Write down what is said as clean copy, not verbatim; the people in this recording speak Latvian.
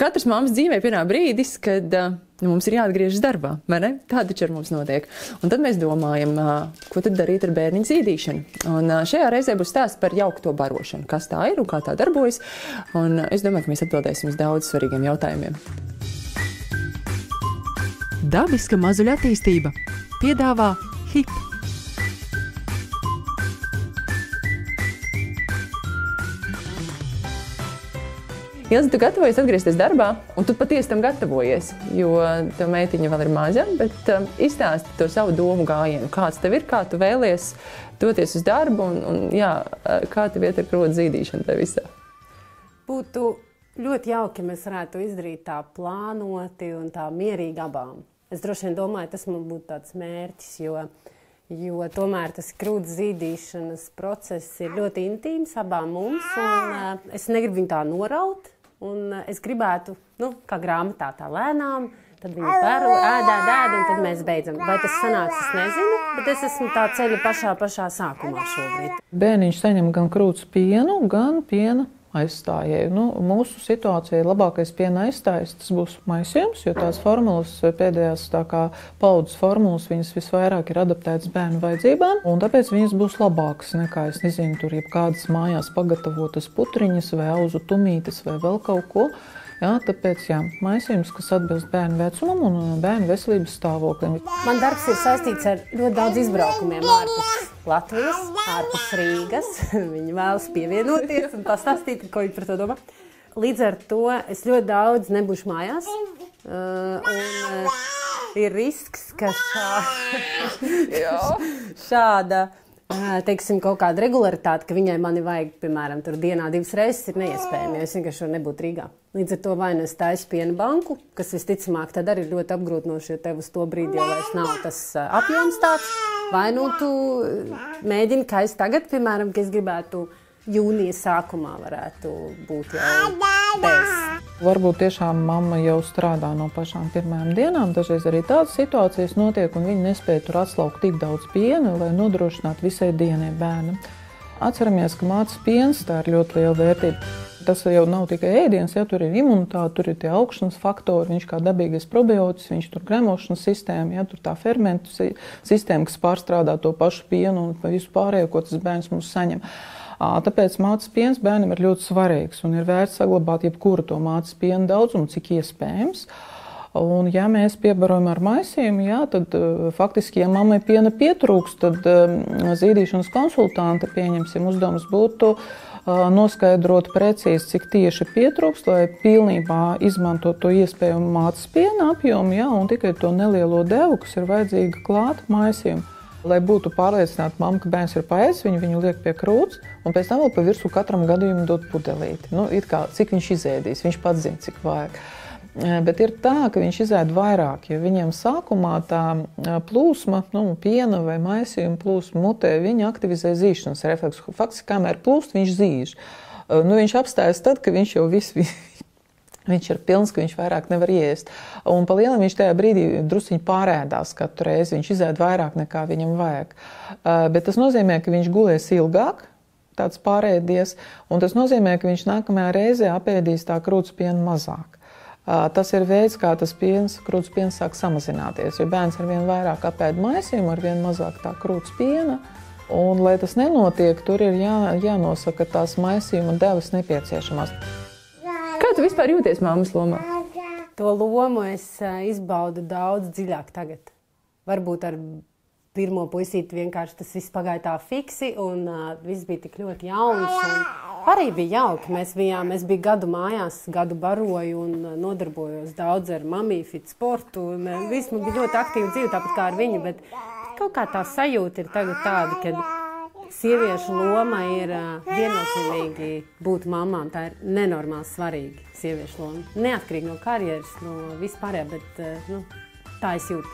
Katras mammas dzīvē pienāk brīdis, kad mums ir jāatgriežas darbā, vai ne? Tā taču ar mums notiek. Un tad mēs domājam, ko tad darīt ar bērniņu zīdīšanu. Un šajā reizē būs stāsts par jaukto barošanu. Kas tā ir un kā tā darbojas. Un es domāju, ka mēs atbildēsim uz daudz svarīgiem jautājumiem. Dabiska mazuļa attīstība piedāvā HIP. Ilze, tu gatavojies atgriezties darbā, un tu patiesi tam gatavojies, jo tev meitiņa vēl ir maza, bet izstāsti to savu domu gājienu. Kāds tev ir, kā tu vēlies doties uz darbu, un kā tev iet ar krodu zīdīšanu te visā? Būtu ļoti jauki, ja mēs varētu izdarīt tā plānoti un tā mierīgi abām. Es droši vien domāju, tas man būtu tāds mērķis, jo tomēr tas krūts zīdīšanas process ir ļoti intīms abām mums, un es negribu viņu tā noraut. Un es gribētu, kā grāmatā, tā lēnām, tad viņi baro, ēd, un tad mēs beidzam. Vai tas sanāks, es nezinu, bet es esmu tā ceļa pašā sākumā šobrīd. Bērniņš saņem gan krūts pienu, gan piena aizstājēju. Mūsu situācija labākais piena aizstājs, tas būs maisījums, jo tās formulas, pēdējās tā kā paudzes formulas, viņas visvairāk ir adaptētas bērnu vajadzībām, un tāpēc viņas būs labākas nekā, es nezinu, tur jebkādas mājās pagatavotas putriņas vai auzu tumītes vai vēl kaut ko. Tāpēc maisījums, kas atbilst bērnu vecumam un bērnu veselības stāvoklim. Man darbs ir saistīts ar ļoti daudz izbraukumiem ārpus Latvijas, ārpus Rīgas. Viņi vēlas pievienoties un pastāstīt, ko viņi par to domā. Līdz ar to es ļoti daudz nebūšu mājās. Un ir risks, ka šāda teiksim, kaut kāda regularitāte, ka viņai mani vajag, piemēram, tur dienā 2 reizes ir neiespējami, jo es vienkārši varu nebūt Rīgā. Līdz ar to vai nu es taisu piena banku, kas visticamāk tad arī ir ļoti apgrūtinoši, jo tev uz to brīdi jau vairs nav tas apjoms tāds, vai nu tu mēģini, kā es tagad, piemēram, ka es gribētu jūnija sākumā varētu būt jau bez. Varbūt tiešām mamma jau strādā no pašām pirmajām dienām. Dažreiz arī tādas situācijas notiek, un viņi nespēja tur atslaukt tik daudz piena, lai nodrošinātu visai dienai bērnam. Atceramies, ka mātes piens tā ir ļoti liela vērtība. Tas jau nav tikai ēdiens, tur ir imunitāte, tur ir tie augšanas faktori, viņš kā dabīgais probiotis, viņš tur gremošanas sistēma, tur tā fermentu sistēma, kas pārstrādā to pašu pienu un visu pārējo, ko tas bērns mums saņem. Tāpēc mātes piens bērnam ir ļoti svarīgs un ir vērts saglabāt jebkuru to mātes piena daudzumu, cik iespējams. Un ja mēs piebarojam ar maisījumu, tad faktiski, ja mammai piena pietrūks, tad zīdīšanas konsultanta, pieņemsim, uzdevums būtu noskaidrot precīzi, cik tieši pietrūkst, lai pilnībā izmantot to iespējamu mātes piena apjomu, un tikai to nelielo devu, kas ir vajadzīga klāt maisījumu. Lai būtu pārliecināta mamma, ka bērns ir paēdis, viņu liek pie krūts, un pēc tam vēl pa virsmu katram gadījumam dot pudelīti. It kā, cik viņš izēdīs, viņš pats zina, cik vajag. Bet ir tā, ka viņš izēd vairāk, jo viņam sākumā tā plūsma, piena vai maisījuma plūsma mutē, viņa aktivizē zīšanas refleksu. Faktiski, kamēr plūst, viņš zīž. Viņš apstājas tad, ka viņš jau viņš ir pilns, ka viņš vairāk nevar ēst. Un pa lielam viņš tajā brīdī drusciņi pārēdās katru reizi, viņš izēd vairāk nekā viņam vajag. Bet tas nozīmē, ka viņš gulēs ilgāk, tāds pārēdies, un tas nozīmē, ka viņš nākamajā reizē apēdīs tā krūts pienu mazāk. Tas ir veids, kā tas krūts piens sāk samazināties, jo bērns arvien vairāk apēd maisījumu, arvien mazāk tā krūts piena. Un, lai tas nenotiek, tur ir jānosaka tās maisījuma devas nepieciešamās. Kā tu vispār jūties mammas lomā? To lomu es izbaudu daudz dziļāk tagad. Varbūt ar pirmo puisīti vienkārši tas viss pagāja tā fiksi un viss bija tik ļoti jauns. Un arī bija jauki. Es biju gadu mājās, gadu baroju un nodarbojos daudz ar mamiju, fit sportu. Viss man bija ļoti aktīva dzīve, tāpat kā ar viņu, bet kaut kā tā sajūta ir tagad tāda, ka sieviešu loma ir viennozīmīgi būt mamām. Tā ir nenormāli svarīga sieviešu loma. Neatkarīgi no karjeras, no vispārējā, bet tā es jūtu.